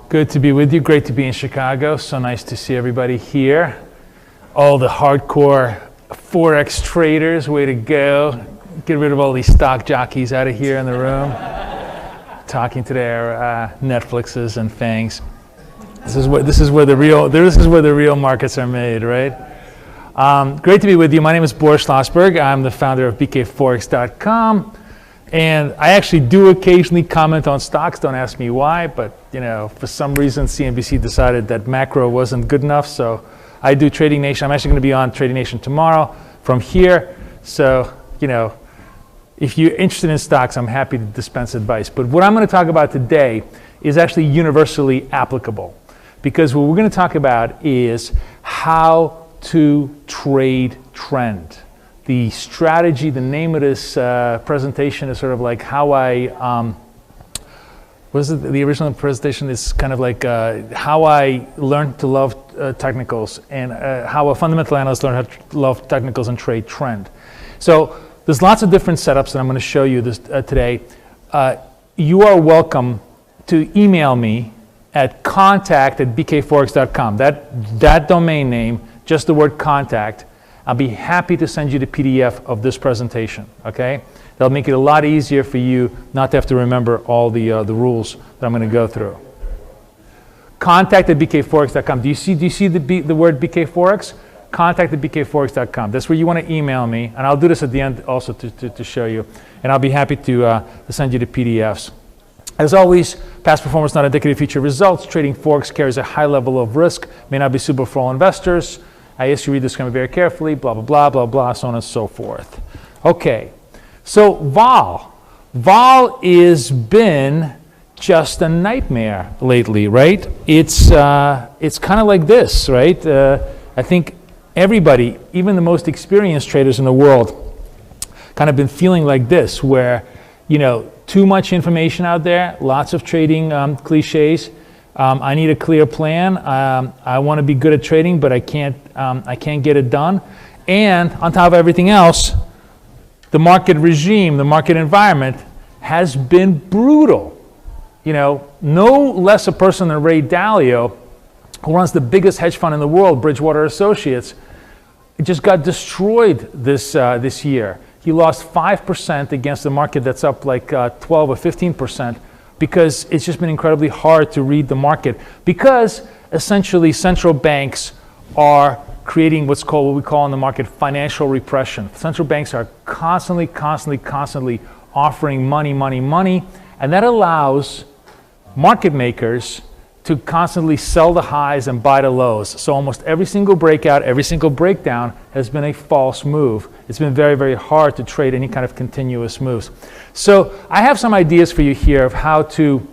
Good to be with you. Great to be in Chicago. So nice to see everybody here. All the hardcore Forex traders, way to go. Get rid of all these stock jockeys out of here in the room. Talking to their Netflixes and things. This is where the real markets are made, right? Great to be with you. My name is Boris Schlossberg. I'm the founder of bkforex.com. And I actually do occasionally comment on stocks. Don't ask me why, but for some reason CNBC decided that macro wasn't good enough. So I do Trading Nation. I'm actually going to be on Trading Nation tomorrow from here. So if you're interested in stocks, I'm happy to dispense advice. But what I'm going to talk about today is actually universally applicable, because what we're going to talk about is how to trade trend. The strategy, the name of this presentation is sort of like how I, the original presentation is kind of like how I learned to love technicals, and how a fundamental analyst learned how to love technicals and trade trend. So there's lots of different setups that I'm going to show you this today. You are welcome to email me at contact@bkforex.com. That domain name, just the word contact. I'll be happy to send you the PDF of this presentation, okay? That'll make it a lot easier for you not to have to remember all the rules that I'm going to go through. Contact@bkforex.com. Do you see the word bkforex? Contact@bkforex.com. That's where you want to email me, and I'll do this at the end also to show you, and I'll be happy to send you the PDFs. As always, past performance not indicative of future results. Trading Forex carries a high level of risk, may not be suitable for all investors. I ask you to read this disclaimer very carefully, blah, blah, blah, blah, blah, so on and so forth. Okay, so vol. Vol has been just a nightmare lately, right? It's kind of like this, right? I think everybody, even the most experienced traders in the world, kind of been feeling like this, where, too much information out there, lots of trading cliches. I need a clear plan. I want to be good at trading, but I can't get it done. And on top of everything else, the market regime, the market environment has been brutal. No less a person than Ray Dalio, who runs the biggest hedge fund in the world, Bridgewater Associates, just got destroyed this year. He lost 5% against the market that's up like 12 or 15%. Because it's just been incredibly hard to read the market, because essentially central banks are creating what we call in the market financial repression. Central banks are constantly offering money, and that allows market makers to constantly sell the highs and buy the lows. So almost every single breakout, every single breakdown has been a false move. It's been very, very hard to trade any kind of continuous moves. So I have some ideas for you here of how to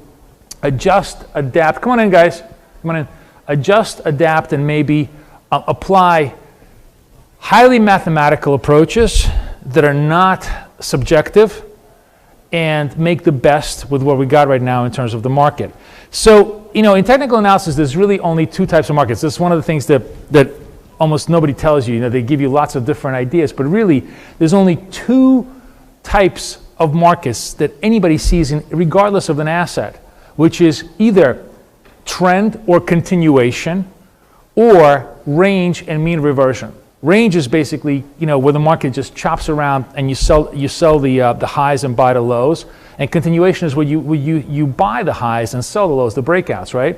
adjust, adapt. Come on in, guys. Come on in. Adjust, adapt, and maybe apply highly mathematical approaches that are not subjective, and make the best with what we got right now in terms of the market. So, in technical analysis, there's really only two types of markets. This is one of the things that almost nobody tells you. They give you lots of different ideas, but really, there's only two types of markets that anybody sees, regardless of an asset, which is either trend or continuation, or range and mean reversion. Range is basically, where the market just chops around and you sell the highs and buy the lows. And continuation is where you buy the highs and sell the lows, the breakouts, right?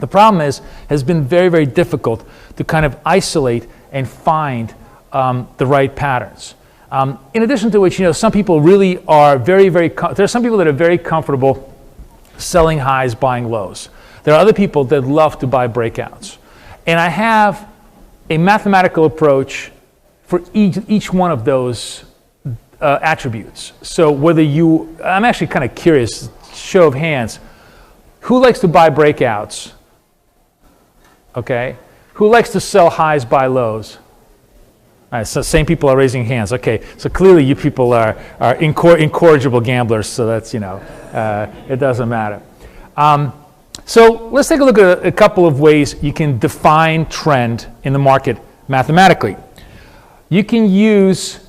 The problem has been very, very difficult to kind of isolate and find the right patterns. In addition to which, some people really are there are some people that are very comfortable selling highs, buying lows. There are other people that love to buy breakouts. And I have a mathematical approach for each one of those attributes. So I'm actually kind of curious, show of hands, who likes to buy breakouts? Okay. Who likes to sell highs, buy lows? All right, so same people are raising hands. Okay, so clearly you people are incorrigible gamblers, so that's, it doesn't matter. So let's take a look at a couple of ways you can define trend in the market mathematically. You can use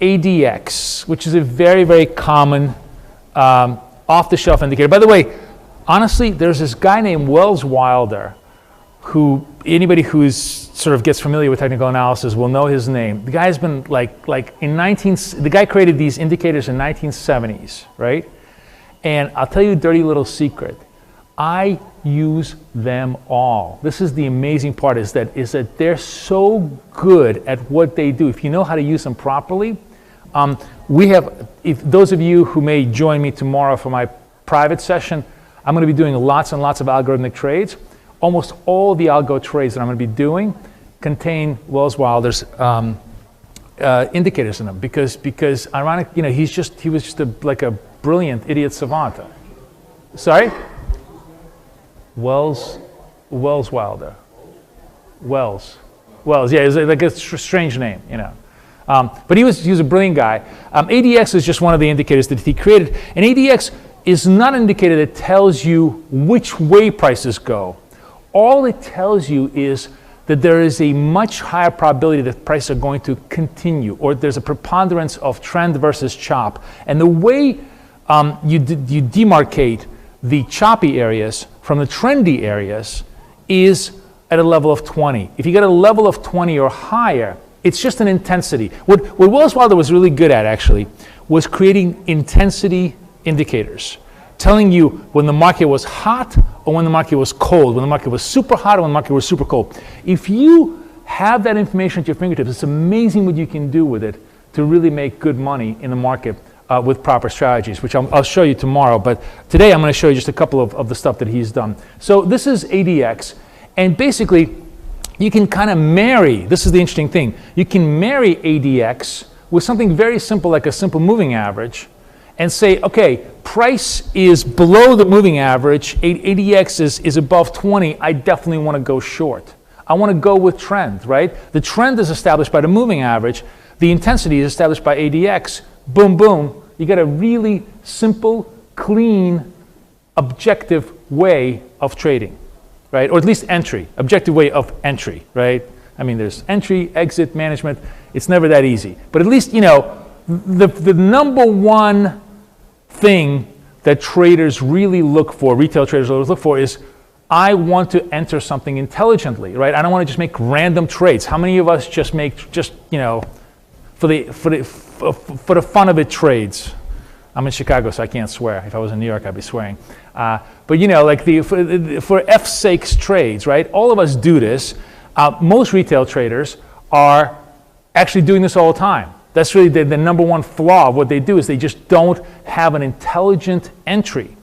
ADX, which is a very, very common off-the-shelf indicator. By the way, Honestly, there's this guy named Wells Wilder, who anybody who's sort of gets familiar with technical analysis will know his name. The guy's been the guy created these indicators in 1970s, right? And I'll tell you a dirty little secret. I use them all. This is the amazing part, is that they're so good at what they do. If you know how to use them properly, if those of you who may join me tomorrow for my private session, I'm going to be doing lots and lots of algorithmic trades. Almost all the algo trades that I'm going to be doing contain Wells Wilder's indicators in them because ironic, he was just like a brilliant idiot savant. Sorry? Wells Wilder. Wells, yeah, it's like a strange name, but he was a brilliant guy. ADX is just one of the indicators that he created, and ADX is not an indicator that tells you which way prices go. All it tells you is that there is a much higher probability that prices are going to continue, or there's a preponderance of trend versus chop. And the way you demarcate the choppy areas from the trendy areas is at a level of 20. If you get a level of 20 or higher, it's just an intensity. What Wells Wilder was really good at, actually, was creating intensity indicators, telling you when the market was hot or when the market was cold, when the market was super hot or when the market was super cold. If you have that information at your fingertips, it's amazing what you can do with it to really make good money in the market with proper strategies, which I'll show you tomorrow. But today I'm going to show you just a couple of the stuff that he's done. So this is ADX, and basically you can kind of marry, this is the interesting thing, you can marry ADX with something very simple like a simple moving average, and say, okay, price is below the moving average, ADX is above 20, I definitely want to go short. I want to go with trend, right? The trend is established by the moving average, the intensity is established by ADX, boom, boom. You get a really simple, clean, objective way of trading, right? Or at least entry, objective way of entry, right? I mean, there's entry, exit, management. It's never that easy. But at least, the number one thing that traders really look for, retail traders always look for, is I want to enter something intelligently, right? I don't want to just make random trades. How many of us just make for the fun of it trades? I'm in Chicago, so I can't swear. If I was in New York, I'd be swearing. But for F's sakes trades, right? All of us do this. Most retail traders are actually doing this all the time. That's really the number one flaw of what they do, is they just don't have an intelligent entry,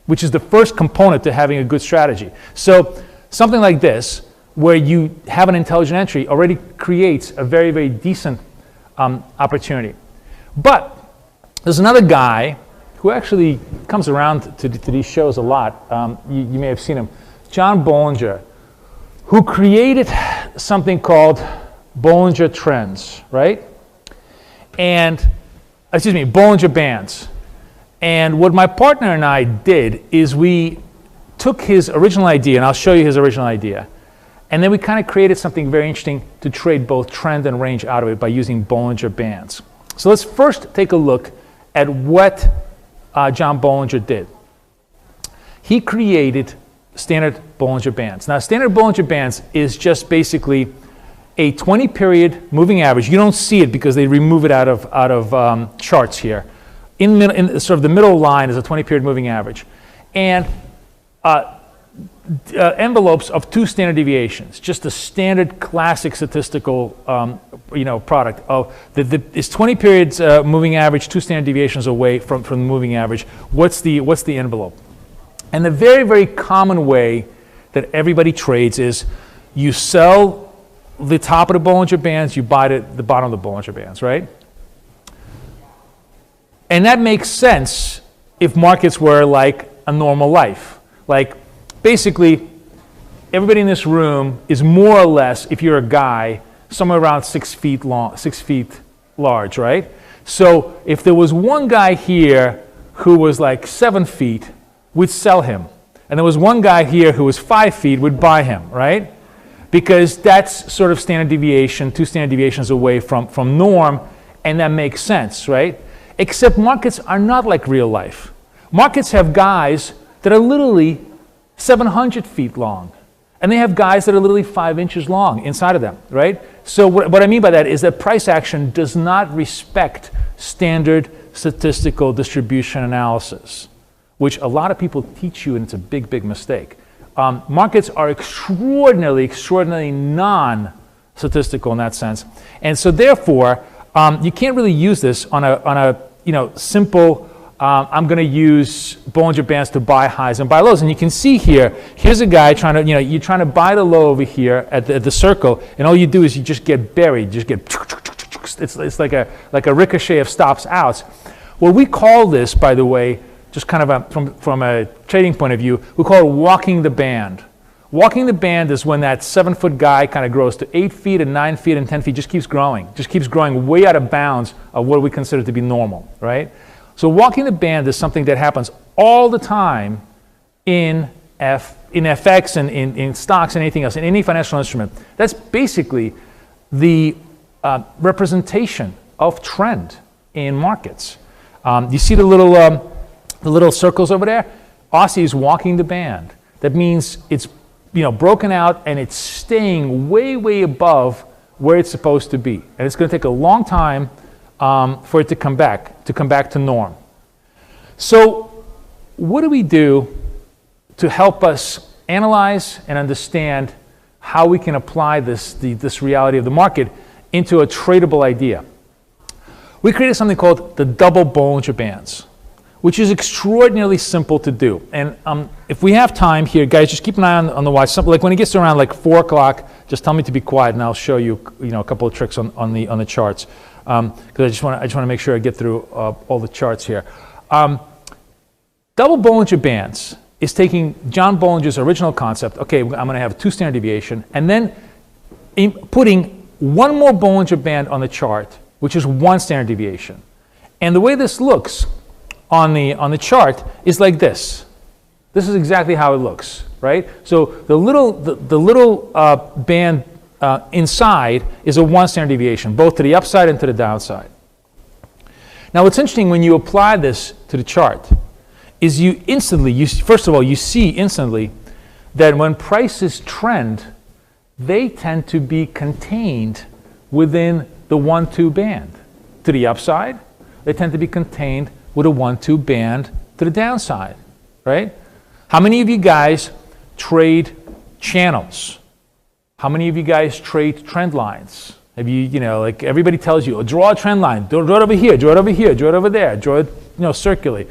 which is the first component to having a good strategy. So something like this, where you have an intelligent entry, already creates a very, very decent opportunity. But there's another guy who actually comes around to these shows a lot. You may have seen him, John Bollinger, who created something called Bollinger Trends, right? Bollinger Bands. And what my partner and I did is we took his original idea, and I'll show you his original idea, and then we kind of created something very interesting to trade both trend and range out of it by using Bollinger Bands. So let's first take a look at what John Bollinger did. He created standard Bollinger Bands. Now, standard Bollinger Bands is just basically a 20-period moving average. You don't see it because they remove it out of charts here. In sort of the middle line is a 20-period moving average, and envelopes of 2 standard deviations. Just a standard classic statistical product of is 20 periods moving average, 2 standard deviations away from the moving average. What's the envelope? And the very, very common way that everybody trades is you sell the top of the Bollinger Bands, you buy the bottom of the Bollinger Bands, right? And that makes sense if markets were like a normal life. Like, basically, everybody in this room is more or less, if you're a guy, somewhere around 6 feet long, 6 feet large, right? So if there was one guy here who was like 7 feet, we'd sell him. And there was one guy here who was 5 feet, we'd buy him, right? Because that's sort of standard deviation, 2 standard deviations away from norm, and that makes sense, right? Except markets are not like real life. Markets have guys that are literally 700 feet long. And they have guys that are literally 5 inches long inside of them, right? So what I mean by that is that price action does not respect standard statistical distribution analysis, which a lot of people teach you, and it's a big, big mistake. Markets are extraordinarily non-statistical in that sense. And so therefore, you can't really use this on a simple, I'm going to use Bollinger Bands to buy highs and buy lows. And you can see here, here's a guy trying to, you're trying to buy the low over here at the circle, and all you do is you just get buried, it's like a ricochet of stops outs. Well, we call this, by the way, just kind of from a trading point of view, we call it walking the band. Walking the band is when that 7-foot guy kind of grows to 8 feet and 9 feet and 10 feet, just keeps growing way out of bounds of what we consider to be normal, right? So walking the band is something that happens all the time in FX and in stocks and anything else, in any financial instrument. That's basically the representation of trend in markets. You see the little circles over there? Aussie is walking the band. That means it's broken out and it's staying way, way above where it's supposed to be. And it's going to take a long time for it to come back to norm. So what do we do to help us analyze and understand how we can apply this reality of the market into a tradable idea? We created something called the double Bollinger Bands, which is extraordinarily simple to do. And if we have time here, guys, just keep an eye on the watch. Like when it gets to around like 4 o'clock, just tell me to be quiet, and I'll show you, a couple of tricks on the charts. Because I just want to make sure I get through all the charts here. Double Bollinger Bands is taking John Bollinger's original concept. Okay, I'm going to have 2 standard deviation, and then putting one more Bollinger Band on the chart, which is 1 standard deviation. And the way this looks on the chart is like this. This is exactly how it looks, right? So the little band inside is a 1 standard deviation, both to the upside and to the downside. Now, what's interesting when you apply this to the chart is first of all, you see instantly that when prices trend, they tend to be contained within the 1-2 band. To the upside, they tend to be contained with a 1-2 band to the downside, right? How many of you guys trade channels? How many of you guys trade trend lines? Have you, like everybody tells you, draw a trend line, draw it over here, draw it over here, draw it over there, draw it, circularly.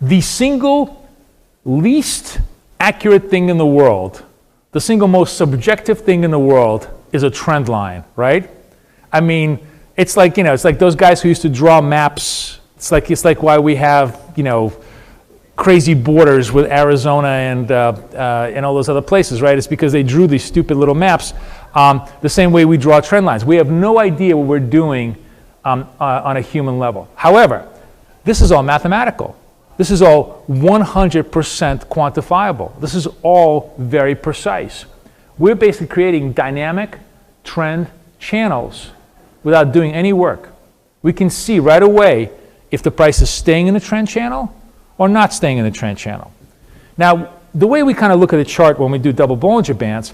The single least accurate thing in the world, the single most subjective thing in the world is a trend line, right? I mean, it's like, it's like those guys who used to draw maps. It's like why we have, crazy borders with Arizona and all those other places, right? It's because they drew these stupid little maps the same way we draw trend lines. We have no idea what we're doing on a human level. However, this is all mathematical. This is all 100% quantifiable. This is all very precise. We're basically creating dynamic trend channels without doing any work. We can see right away if the price is staying in the trend channel or not staying in the trend channel. Now, the way we kind of look at the chart when we do double Bollinger Bands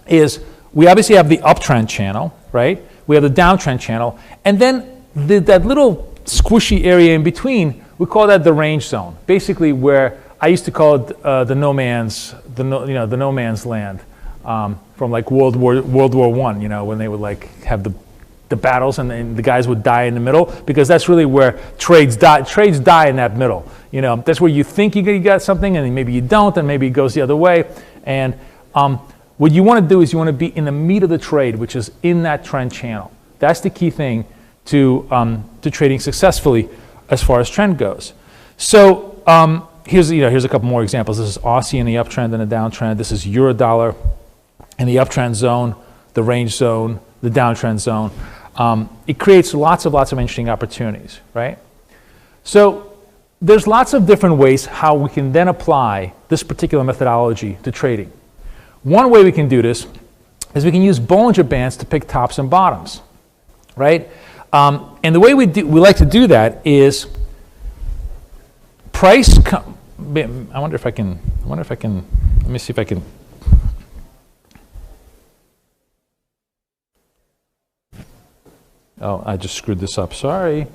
is we obviously have the uptrend channel, right? We have the downtrend channel, and then that little squishy area in between, we call that the range zone. Basically, where I used to call it the no man's land from like World War I, when they would like have the battles and the guys would die in the middle, because that's really where trades die in that middle. That's where you think you got something and maybe you don't, and maybe it goes the other way. And what you want to do is you want to be in the meat of the trade, which is in that trend channel. That's the key thing to trading successfully as far as trend goes. So here's a couple more examples. This is Aussie in the uptrend and the downtrend. This is Eurodollar in the uptrend zone, the range zone, the downtrend zone. It creates lots of interesting opportunities, right? So there's lots of different ways how we can then apply this particular methodology to trading. One way we can do this is we can use Bollinger Bands to pick tops and bottoms, right? And the way we like to do that is I wonder if I can, let me see if I can. Oh, I just screwed this up, sorry.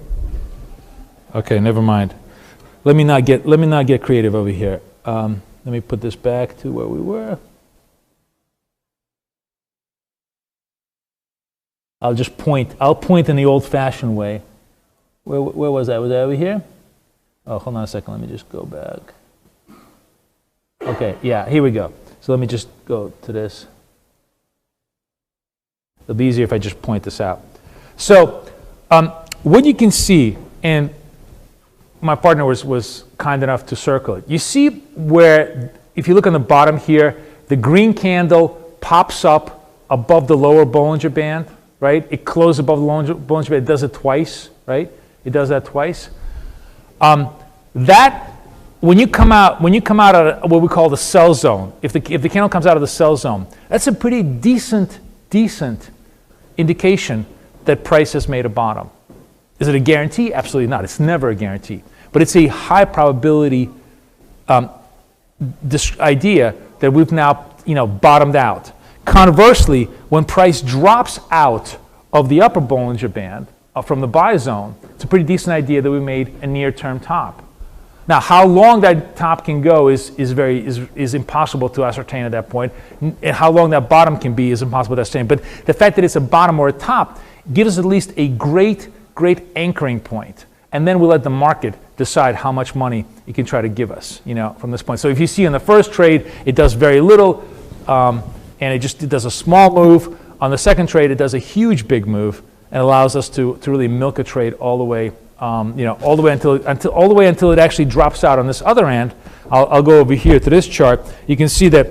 Okay, never mind. Let me not get creative over here. Let me put this back to where we were. I'll point in the old-fashioned way. Where was I? Was I over here? Oh, hold on a second, let me just go back. Okay, yeah, here we go. So let me just go to this. It'll be easier if I just point this out. So what you can see, and my partner was kind enough to circle it. You see where, if you look on the bottom here, the green candle pops up above the lower Bollinger Band, right? It closes above the Bollinger Band. It does it twice, right? It does that twice. That when you come out of what we call the sell zone, if the candle comes out of the sell zone, that's a pretty decent indication that price has made a bottom. Is it a guarantee? Absolutely not. It's never a guarantee. But it's a high probability this idea that we've now bottomed out. Conversely, when price drops out of the upper Bollinger Band from the buy zone, it's a pretty decent idea that we made a near-term top. Now, how long that top can go is impossible to ascertain at that point, and how long that bottom can be is impossible to ascertain. But the fact that it's a bottom or a top gives us at least a great anchoring point, and then we'll let the market decide how much money it can try to give us, from this point. So if you see in the first trade, it does very little, and it does a small move. On the second trade, it does a huge big move, and allows us to really milk a trade all the way. All the way until it actually drops out on this other end. I'll go over here to this chart. You can see that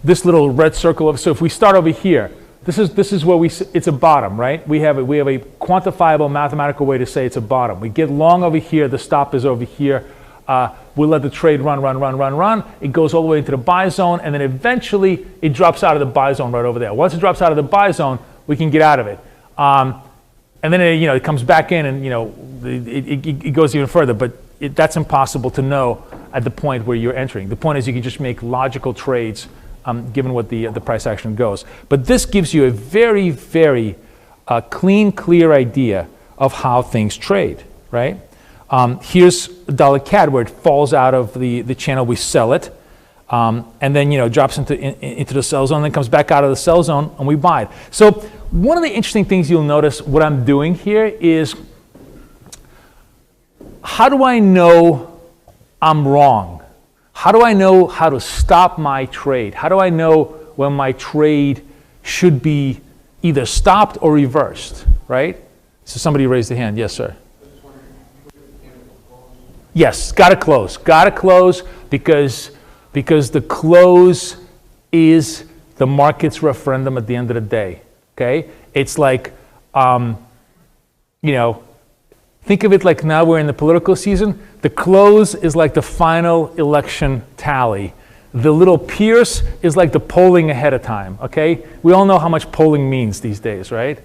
this little red circle. So if we start over here, this is where it's a bottom, right? We have a quantifiable mathematical way to say it's a bottom. We get long over here. The stop is over here. We'll let the trade run. It goes all the way into the buy zone, and then eventually it drops out of the buy zone right over there. Once it drops out of the buy zone, we can get out of it. And then it comes back in, and it goes even further. But that's impossible to know at the point where you're entering. The point is you can just make logical trades given what the price action goes. But this gives you a very clean, clear idea of how things trade, right? Here's dollar CAD where it falls out of the channel. We sell it, and then drops into the sell zone, then comes back out of the sell zone, and we buy it. So one of the interesting things you'll notice what I'm doing here is, how do I know I'm wrong? How do I know how to stop my trade? How do I know when my trade should be either stopped or reversed, right? So somebody raised their hand. Yes, sir. Yes, got to close. Got to close because the close is the market's referendum at the end of the day. Okay, it's like, think of it like now we're in the political season. The close is like the final election tally. The little pierce is like the polling ahead of time. Okay, we all know how much polling means these days, right?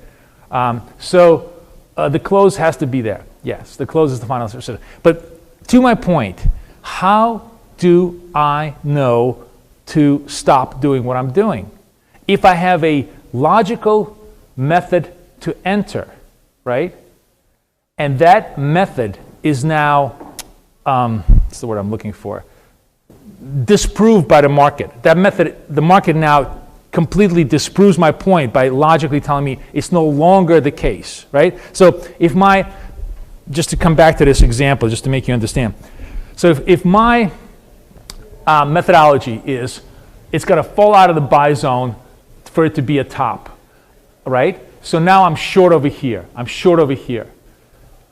So the close has to be there. Yes, the close is the final decision. But to my point, how do I know to stop doing what I'm doing? If I have a logical method to enter, right? And that method is now, what's the word I'm looking for? Disproved by the market. That method, the market now completely disproves my point by logically telling me it's no longer the case, right? So if just to come back to this example, just to make you understand. So if my methodology is, it's got to fall out of the buy zone for it to be a top, right? So now I'm short over here. I'm short over here.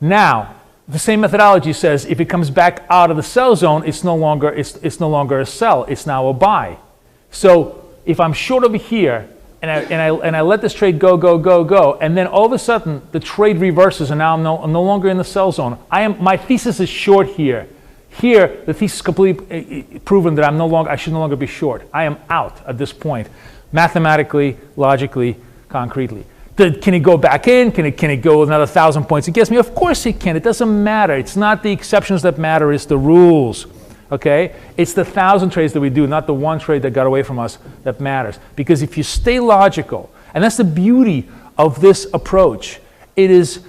Now, the same methodology says if it comes back out of the sell zone, it's no longer a sell. It's now a buy. So if I'm short over here and I let this trade go, and then all of a sudden the trade reverses and now I'm no longer in the sell zone. My thesis is short here. Here, the thesis is completely proven that I should no longer be short. I am out at this point, mathematically, logically, concretely. Can it go back in? Can it go another 1,000 points against me? Of course it can. It doesn't matter. It's not the exceptions that matter. It's the rules. Okay? It's the 1,000 trades that we do, not the one trade that got away from us, that matters. Because if you stay logical, and that's the beauty of this approach, it is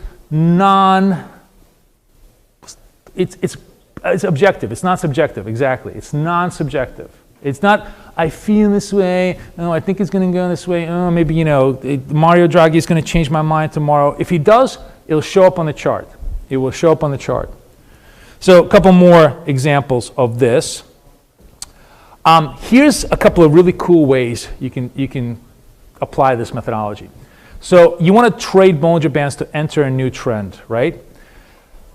it's objective. It's not subjective. Exactly. It's non-subjective. It's not, I feel this way. Oh, I think it's going to go this way. Oh, maybe, Mario Draghi is going to change my mind tomorrow. If he does, it'll show up on the chart. It will show up on the chart. So a couple more examples of this. Here's a couple of really cool ways you can apply this methodology. So you want to trade Bollinger Bands to enter a new trend, right?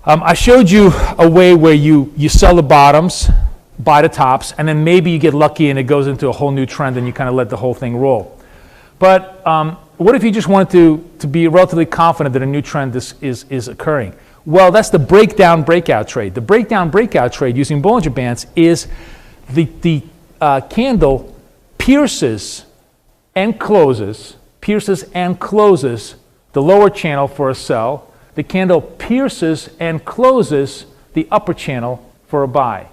I showed you a way where you sell the bottoms, buy the tops, and then maybe you get lucky and it goes into a whole new trend and you kind of let the whole thing roll. But what if you just wanted to be relatively confident that a new trend is occurring? Well, that's the breakdown breakout trade. The breakdown breakout trade using Bollinger Bands is the candle pierces and closes the lower channel for a sell. The candle pierces and closes the upper channel for a buy.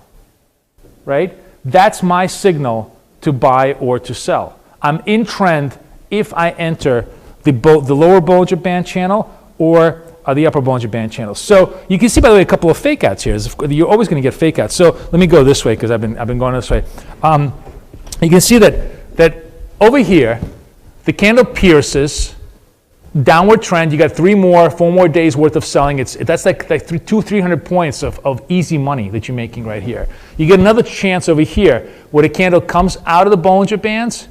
Right? That's my signal to buy or to sell. I'm in trend if I enter the lower Bollinger Band channel or the upper Bollinger Band channel. So you can see, by the way, a couple of fake outs here. You're always going to get fake outs. So let me go this way because I've been going this way. You can see that over here, the candle pierces, downward trend. You got 4 more days worth of selling. That's like 300 points of easy money that you're making right here. You get another chance over here where the candle comes out of the Bollinger Bands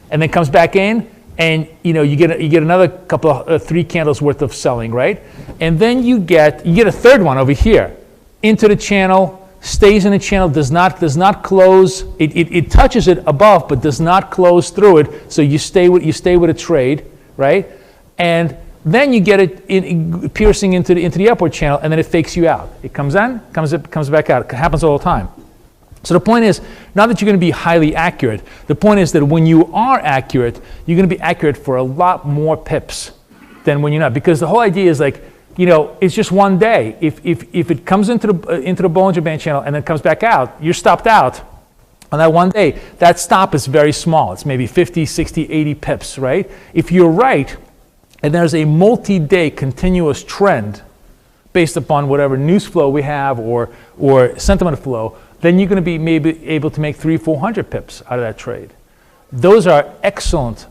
and then comes back in, and you get another couple of 3 candles worth of selling, right? And then you get a third one over here into the channel, stays in the channel, does not close. It touches it above, but does not close through it. So you stay with a trade, right? And then you get it piercing into the upward channel, and then it fakes you out. It comes in, comes back out. It happens all the time. So the point is, not that you're going to be highly accurate. The point is that when you are accurate, you're going to be accurate for a lot more pips than when you're not. Because the whole idea is like, it's just one day. If it comes into the Bollinger Band channel and then comes back out, you're stopped out on that one day. That stop is very small. It's maybe 50, 60, 80 pips, right? If you're right, and there's a multi-day continuous trend based upon whatever news flow we have or sentiment flow, then you're going to be maybe able to make 300-400 pips out of that trade. Those are excellent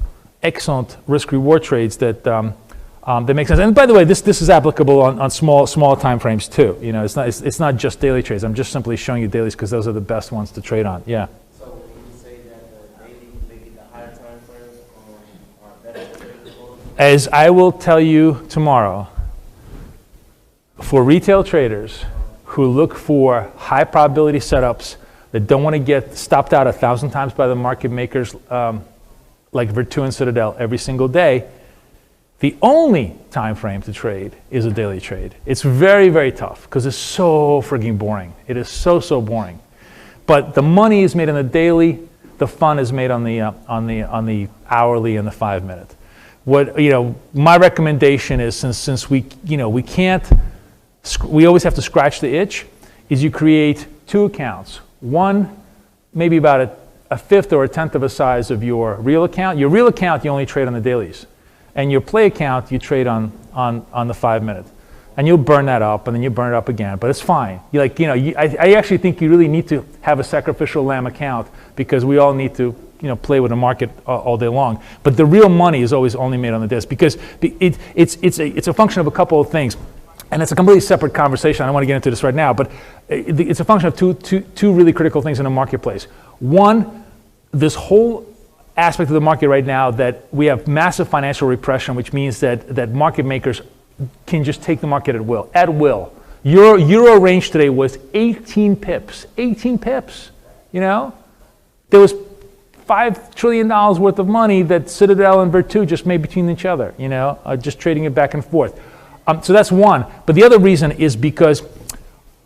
risk-reward trades that make sense. And by the way, this is applicable on small time frames too. It's not just daily trades. I'm just simply showing you dailies because those are the best ones to trade on. Yeah. So would you say that the daily, maybe the higher time frames are better than As I will tell you tomorrow, for retail traders who look for high probability setups that don't want to get stopped out 1,000 times by the market makers like Virtu and Citadel every single day, the only time frame to trade is a daily trade. It's very, very tough because it's so frigging boring. It is so boring. But the money is made on the daily. The fun is made on the hourly and the 5 minute. My recommendation is since we always have to scratch the itch, is you create 2 accounts. One, maybe about a fifth or a tenth of a size of your real account. Your real account, you only trade on the dailies. And your play account, you trade on the 5 minute. And you'll burn that up, and then you burn it up again, but it's fine. I actually think you really need to have a sacrificial lamb account because we all need to play with the market all day long. But the real money is always only made on the desk because it's a function of a couple of things. And it's a completely separate conversation. I don't want to get into this right now, but it's a function of two really critical things in the marketplace. One, this whole aspect of the market right now that we have massive financial repression, which means that market makers can just take the market at will. At will. Euro range today was 18 pips. 18 pips. There was $5 trillion worth of money that Citadel and Virtu just made between each other. Just trading it back and forth. So that's one. But the other reason is because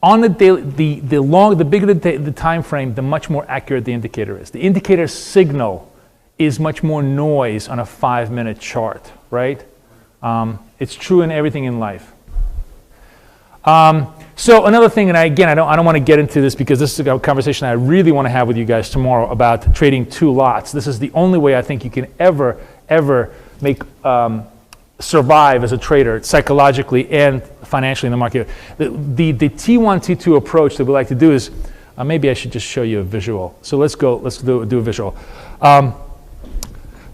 on the daily, the bigger the time frame, the much more accurate the indicator is. The indicator signal is much more noise on a 5 minute chart, right? It's true in everything in life. So another thing, and again, I don't want to get into this because this is a conversation I really want to have with you guys tomorrow about trading two lots. This is the only way I think you can ever make survive as a trader psychologically and financially in the market. The T1, T2 approach that we like to do is, maybe I should just show you a visual. So let's do a visual.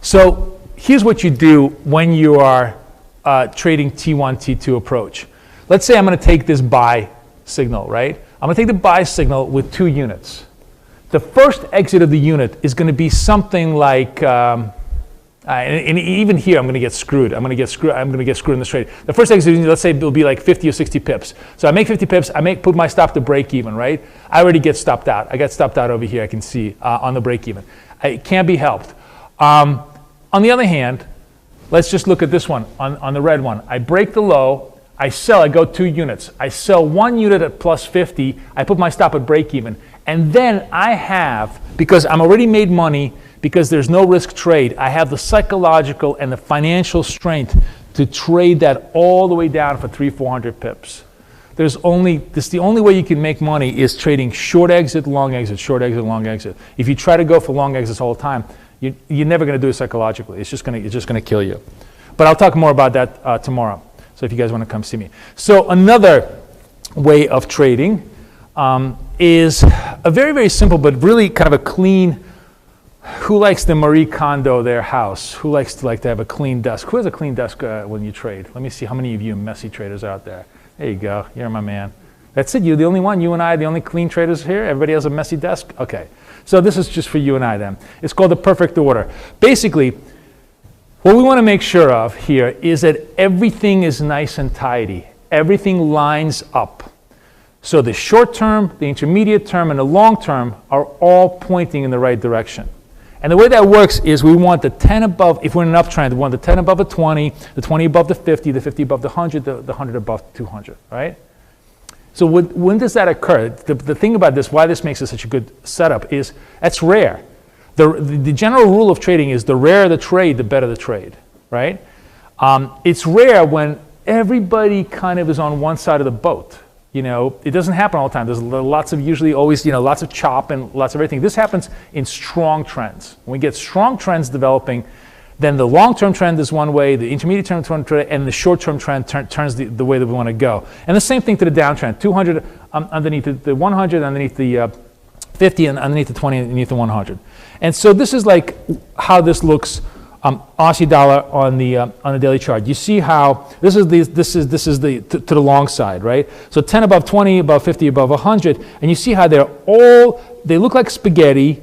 So here's what you do when you are trading T1, T2 approach. Let's say I'm going to take this buy signal, right? I'm going to take the buy signal with 2 units. The first exit of the unit is going to be something like, and even here I'm going to get screwed. I'm going to get screwed in this trade. The first exit, let's say, will be like 50 or 60 pips. So I make 50 pips. I put my stop to break even, right? I already get stopped out. I got stopped out over here. I can see on the break even. It can't be helped. On the other hand, let's just look at this one on the red one. I break the low. I sell, I go 2 units. I sell 1 unit at plus 50. I put my stop at break even. And then I have, because I'm already made money, because there's no risk trade, I have the psychological and the financial strength to trade that all the way down for 300-400 pips. This is the only way you can make money is trading short exit, long exit, short exit, long exit. If you try to go for long exits all the time, you're never going to do it psychologically. It's just going to kill you. But I'll talk more about that tomorrow. So if you guys want to come see me. So another way of trading is a very, very simple, but really kind of a clean. Who likes the Marie Kondo, their house? Who likes to have a clean desk? Who has a clean desk when you trade? Let me see how many of you messy traders out there. There you go. You're my man. That's it. You're the only one. You and I are the only clean traders here. Everybody has a messy desk? Okay. So this is just for you and I then. It's called the perfect order. Basically, what we want to make sure of here is that everything is nice and tidy. Everything lines up. So the short term, the intermediate term, and the long term are all pointing in the right direction. And the way that works is we want the 10 above, if we're in an uptrend, we want the 10 above the 20 above the 50 above the 100, the 100 above 200, right? So when does that occur? The thing about this, why this makes it such a good setup is that's rare. The general rule of trading is the rarer the trade, the better the trade, right? It's rare when everybody kind of is on one side of the boat. It doesn't happen all the time. There's lots of lots of chop and lots of everything. This happens in strong trends. When we get strong trends developing, then the long-term trend is one way, the intermediate-term trend, and the short-term trend turns the way that we want to go. And the same thing to the downtrend. 200 underneath the 100, underneath the 50, and underneath the 20, underneath the 100. And so this is like how this looks. Aussie dollar on the daily chart. You see how this is the to the long side, right? So 10 above 20, above 50, above 100, and you see how they look like spaghetti.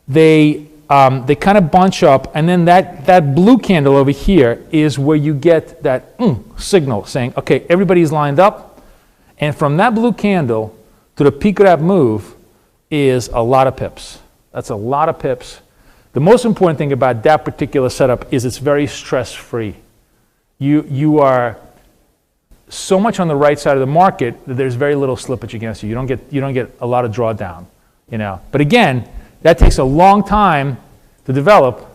They kind of bunch up, and then that blue candle over here is where you get that signal saying, okay, everybody's lined up, and from that blue candle to the peak of that move is a lot of pips. That's a lot of pips. The most important thing about that particular setup is it's very stress-free. You are so much on the right side of the market that there's very little slippage against you. You don't get a lot of drawdown, But again, that takes a long time to develop,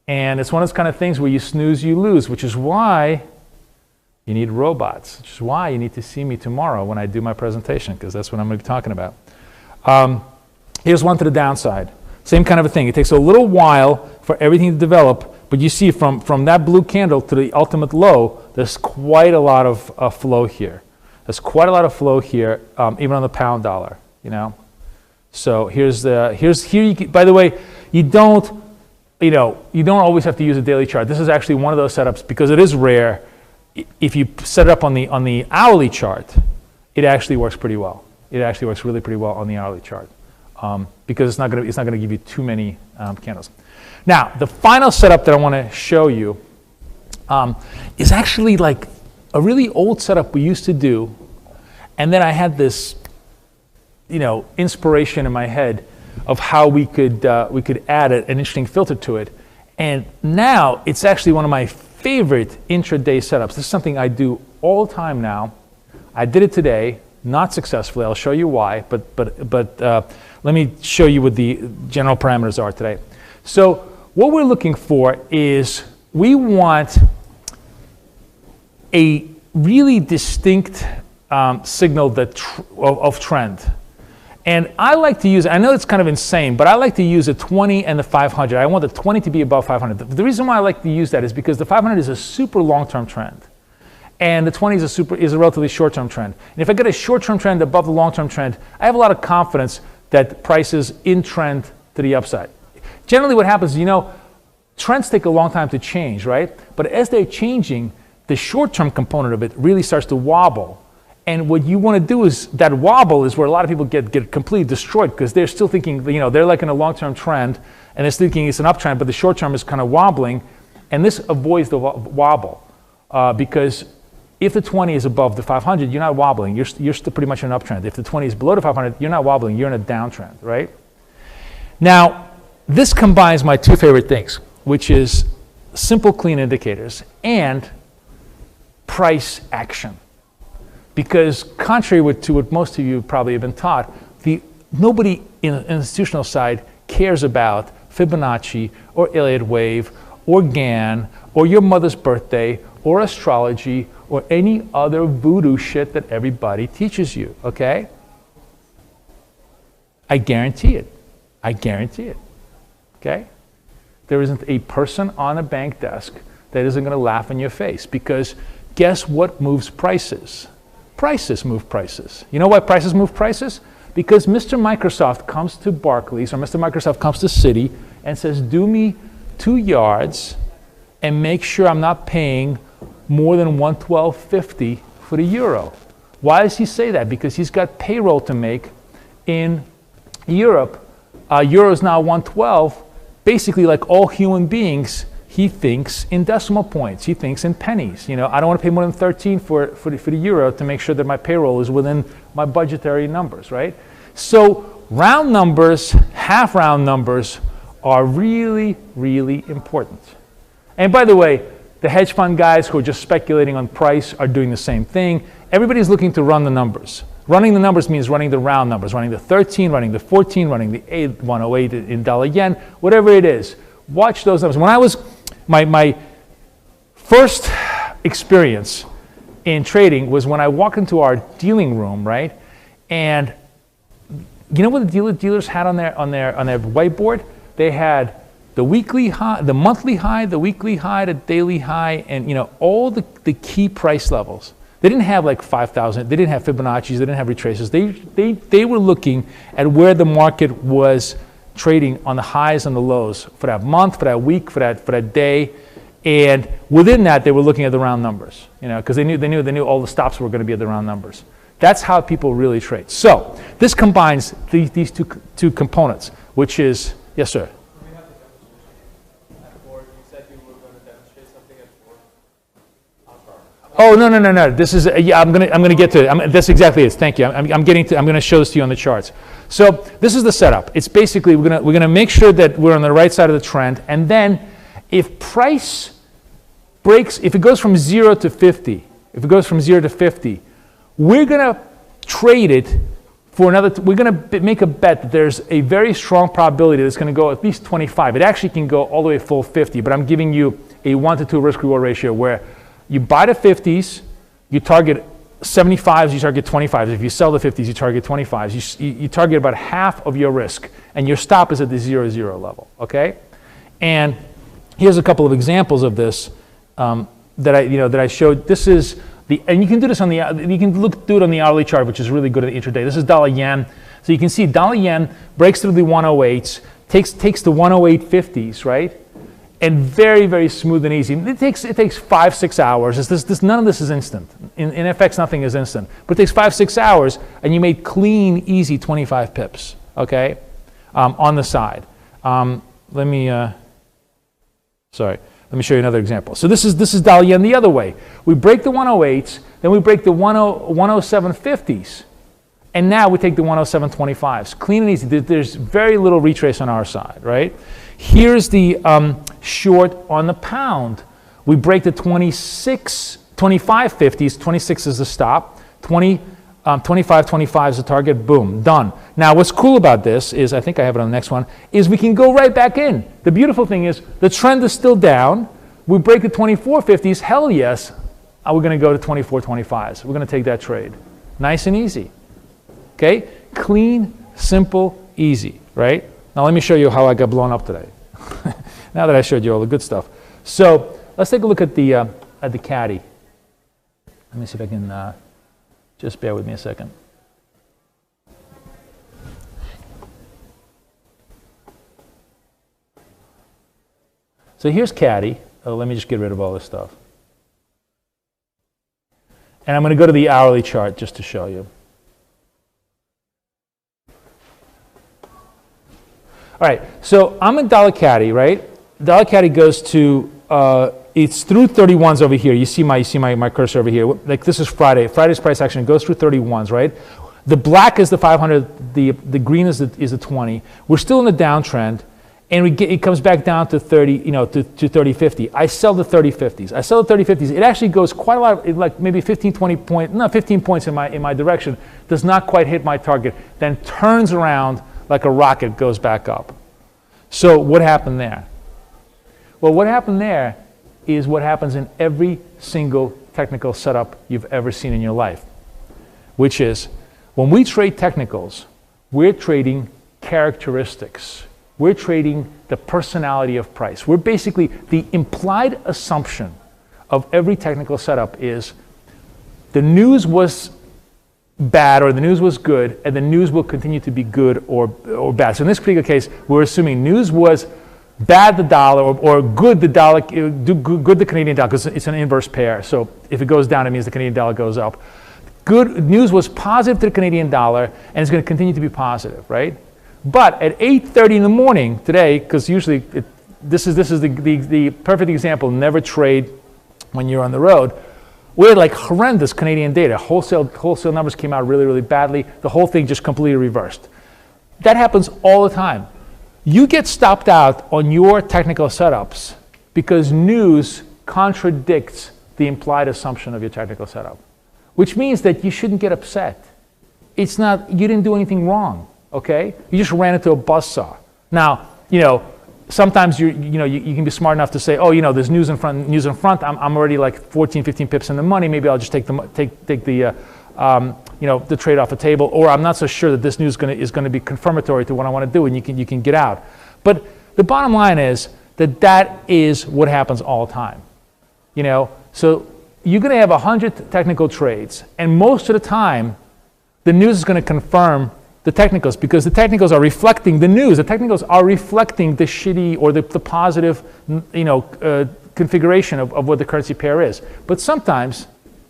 and it's one of those kind of things where you snooze, you lose, which is why you need robots, which is why you need to see me tomorrow when I do my presentation, because that's what I'm going to be talking about. Here's one to the downside. Same kind of a thing. It takes a little while for everything to develop, but you see from that blue candle to the ultimate low, there's quite a lot of flow here. There's quite a lot of flow here, even on the pound dollar, So here you can, by the way, you don't always have to use a daily chart. This is actually one of those setups because it is rare. If you set it up on the hourly chart, it actually works pretty well. It actually works really pretty well on the hourly chart. Because it's not going to give you too many candles. Now, the final setup that I want to show you is actually like a really old setup we used to do, and then I had this, inspiration in my head of how we could add an interesting filter to it, and now it's actually one of my favorite intraday setups. This is something I do all the time now. I did it today, not successfully. I'll show you why, but let me show you what the general parameters are today. So what we're looking for is we want a really distinct signal of trend. And I like to use, I know it's kind of insane, but I like to use a 20 and the 500. I want the 20 to be above 500. The reason why I like to use that is because the 500 is a super long-term trend. And the 20 is a relatively short-term trend. And if I get a short-term trend above the long-term trend, I have a lot of confidence that price is in trend to the upside. Generally what happens is, trends take a long time to change, right? But as they're changing, the short-term component of it really starts to wobble. And what you want to do is, that wobble is where a lot of people get completely destroyed because they're still thinking, they're like in a long-term trend and they're thinking it's an uptrend, but the short-term is kind of wobbling. And this avoids the wobble because if the 20 is above the 500, you're not wobbling. You're still pretty much in an uptrend. If the 20 is below the 500, you're not wobbling. You're in a downtrend, right? Now, this combines my two favorite things, which is simple, clean indicators and price action. Because contrary to what most of you probably have been taught, nobody in the institutional side cares about Fibonacci or Elliott wave or Gann or your mother's birthday or astrology or any other voodoo shit that everybody teaches you, okay? I guarantee it. I guarantee it, okay? There isn't a person on a bank desk that isn't going to laugh in your face because guess what moves prices? Prices move prices. You know why prices move prices? Because Mr. Microsoft comes to Barclays or Mr. Microsoft comes to Citi and says, do me 2 yards and make sure I'm not paying more than 112.50 for the euro. Why does he say that? Because he's got payroll to make in Europe. Euro is now 112. Basically, like all human beings, he thinks in decimal points. He thinks in pennies. I don't want to pay more than 13 for the euro to make sure that my payroll is within my budgetary numbers, right? So round numbers, half round numbers are really, really important. And by the way, the hedge fund guys who are just speculating on price are doing the same thing. Everybody's looking to run the numbers. Running the numbers means running the round numbers, running the 13, running the 14, running the 8, 108 in dollar yen, whatever it is. Watch those numbers. When I was, my first experience in trading was when I walked into our dealing room, right? And you know what the dealers had on their whiteboard? They had the weekly high, the monthly high, the weekly high, the daily high, and all the key price levels. They didn't have like 5,000. They didn't have Fibonacci's. They didn't have retraces. They were looking at where the market was trading on the highs and the lows for that month, for that week, for that day, and within that they were looking at the round numbers. Because they knew all the stops were going to be at the round numbers. That's how people really trade. So this combines these two components, which is yes, sir. Oh no! This is I'm gonna get to it. That's exactly it. Thank you. I'm gonna show this to you on the charts. So this is the setup. It's basically we're gonna make sure that we're on the right side of the trend, and then if price breaks, if it goes from 0 to 50, we're gonna trade it for another. We're gonna make a bet that there's a very strong probability that it's gonna go at least 25. It actually can go all the way full 50, but I'm giving you a 1 to 2 risk-reward ratio where you buy the 50s, you target 75s, you target 25s. If you sell the 50s, you target 25s. You target about half of your risk, and your stop is at the 0-0 level, okay? And here's a couple of examples of this that I showed. This is and you can do this on do it on the hourly chart, which is really good at the intraday. This is dollar yen. So you can see dollar yen breaks through the 108s, takes the 108.50s, right? And very, very smooth and easy. It takes 5-6 hours. None of this is instant. In FX, nothing is instant. But it takes 5-6 hours, and you made clean, easy 25 pips, okay, on the side. Let me show you another example. So this is dollar yen the other way. We break the 108s, then we break the 107.50s, and now we take the 107.25s. Clean and easy. There's very little retrace on our side, right? Here's the short on the pound. We break the 25.50s. 26 is the stop. 25.25 is the target. Boom, done. Now, what's cool about this is, I think I have it on the next one, is we can go right back in. The beautiful thing is the trend is still down. We break the 24.50s. Hell yes, we're going to go to 24.25s. We're going to take that trade. Nice and easy. Okay? Clean, simple, easy, right? Now let me show you how I got blown up today. Now that I showed you all the good stuff. So let's take a look at the caddy. Let me see if I can, just bear with me a second. So here's caddy. Oh, let me just get rid of all this stuff. And I'm going to go to the hourly chart just to show you. All right, so I'm in dollar caddy, right? Dollar caddy goes to, it's through 31s over here. You see my cursor over here. Like this is Friday. Friday's price action goes through 31s, right? The black is the 500, the green is the 20. We're still in the downtrend, and it comes back down to 30, to 30.50. I sell the 30.50s. I sell the 30.50s. It actually goes quite a lot, like maybe 15 points in my direction. Does not quite hit my target. Then turns around like a rocket, goes back up. So what happened there? Well, what happened there is what happens in every single technical setup you've ever seen in your life, which is when we trade technicals, we're trading characteristics. We're trading the personality of price. We're basically, the implied assumption of every technical setup is the news was bad or the news was good, and the news will continue to be good or bad. So in this particular case, we're assuming news was bad the dollar or good the dollar, good the Canadian dollar, because it's an inverse pair. So if it goes down, it means the Canadian dollar goes up. Good news was positive to the Canadian dollar, and it's going to continue to be positive, right? But at 8:30 in the morning today, because usually this is the perfect example. Never trade when you're on the road. We had like horrendous Canadian data. Wholesale numbers came out really, really badly. The whole thing just completely reversed. That happens all the time. You get stopped out on your technical setups because news contradicts the implied assumption of your technical setup, which means that you shouldn't get upset. It's not, you didn't do anything wrong, okay? You just ran into a buzzsaw. Now, sometimes you can be smart enough to say, oh, there's news in front. I'm already like 14, 15 pips in the money. Maybe I'll just take the trade off the table, or I'm not so sure that this news is going to be confirmatory to what I want to do, and you can get out. But the bottom line is that is what happens all the time. So you're going to have 100 technical trades, and most of the time, the news is going to confirm the technicals, because the technicals are reflecting the news. The technicals are reflecting the shitty or the positive, configuration of what the currency pair is. But sometimes,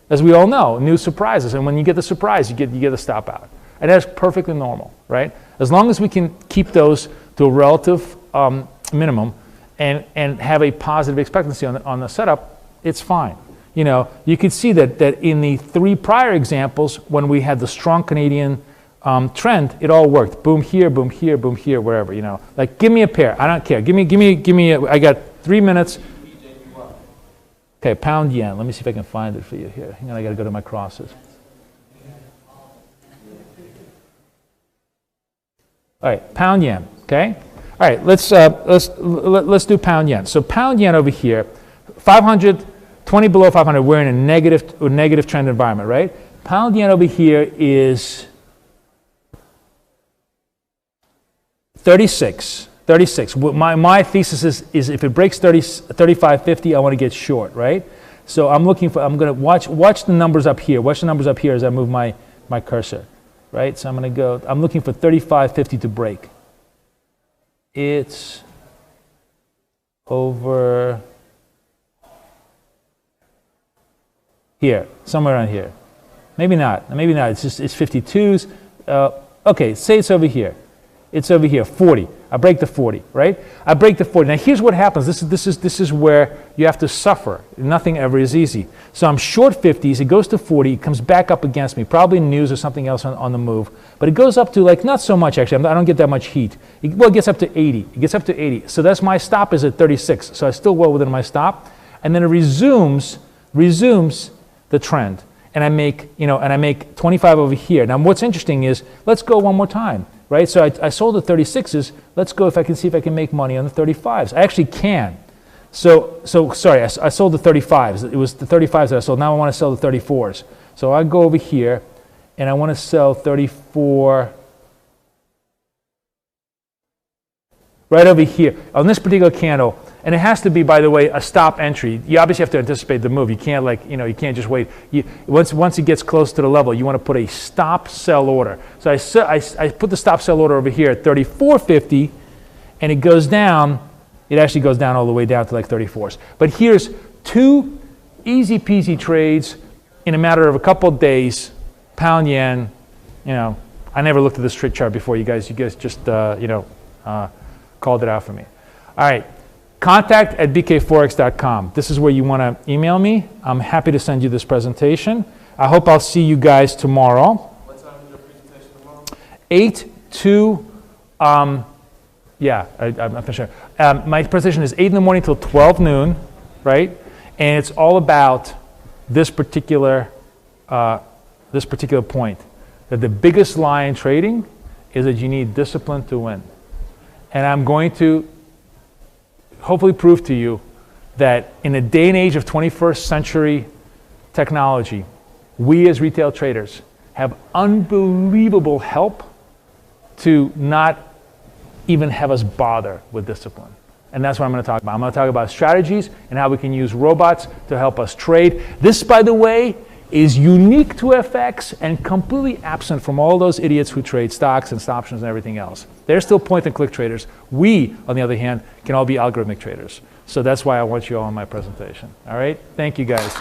as we all know, news surprises, and when you get the surprise, you get a stop out, and that's perfectly normal, right? As long as we can keep those to a relative minimum, and have a positive expectancy on the setup, it's fine. You could see that in the 3 prior examples, when we had the strong Canadian trend, it all worked. Boom here, boom here, boom here, wherever, Like, give me a pair. I don't care. Give me I got 3 minutes. Okay, pound yen. Let me see if I can find it for you here. Hang on, I got to go to my crosses. All right, pound yen, okay? All right, let's do pound yen. So pound yen over here, 500, 20 below 500, we're in a negative trend environment, right? Pound yen over here is 36. My thesis is if it breaks 35.50, I want to get short, right? So I'm going to watch the numbers up here. Watch the numbers up here as I move my cursor, right? So I'm looking for 35.50 to break. It's over here, somewhere around here. Maybe not. It's 52s. Okay, say it's over here. It's over here, 40. I break the 40, right? I break the 40. Now here's what happens. This is where you have to suffer. Nothing ever is easy. So I'm short 50s. It goes to 40. It comes back up against me. Probably news or something else on the move. But it goes up to not so much actually. I don't get that much heat. It gets up to 80. It gets up to 80. So that's my stop is at 36. So I still well within my stop. And then it resumes the trend. And I make 25 over here. Now what's interesting is, let's go one more time. Right, so I sold the 36s. Let's go if I can see if I can make money on the 35s. I actually can. So sorry, I sold the 35s. It was the 35s that I sold. Now I want to sell the 34s. So I go over here, and I want to sell 34 right over here on this particular candle. And it has to be, by the way, a stop entry. You obviously have to anticipate the move. You can't you can't just wait. Once it gets close to the level, you want to put a stop sell order. So I put the stop sell order over here at 34.50, and it goes down. It actually goes down all the way down to like 34s. But here's 2 easy peasy trades in a matter of a couple of days. Pound yen. I never looked at this trade chart before. You guys just called it out for me. All right. contact@bkforex.com. This is where you want to email me. I'm happy to send you this presentation. I hope I'll see you guys tomorrow. What time is your presentation tomorrow? 8 to, I'm not sure. My presentation is 8 in the morning till 12 noon, right? And it's all about this particular point, that the biggest lie in trading is that you need discipline to win. And I'm going to hopefully prove to you that in a day and age of 21st century technology, we as retail traders have unbelievable help to not even have us bother with discipline. And that's what I'm going to talk about. I'm going to talk about strategies and how we can use robots to help us trade. This, by the way, is unique to FX and completely absent from all those idiots who trade stocks and options and everything else. They're still point-and-click traders. We, on the other hand, can all be algorithmic traders. So that's why I want you all in my presentation. All right? Thank you, guys.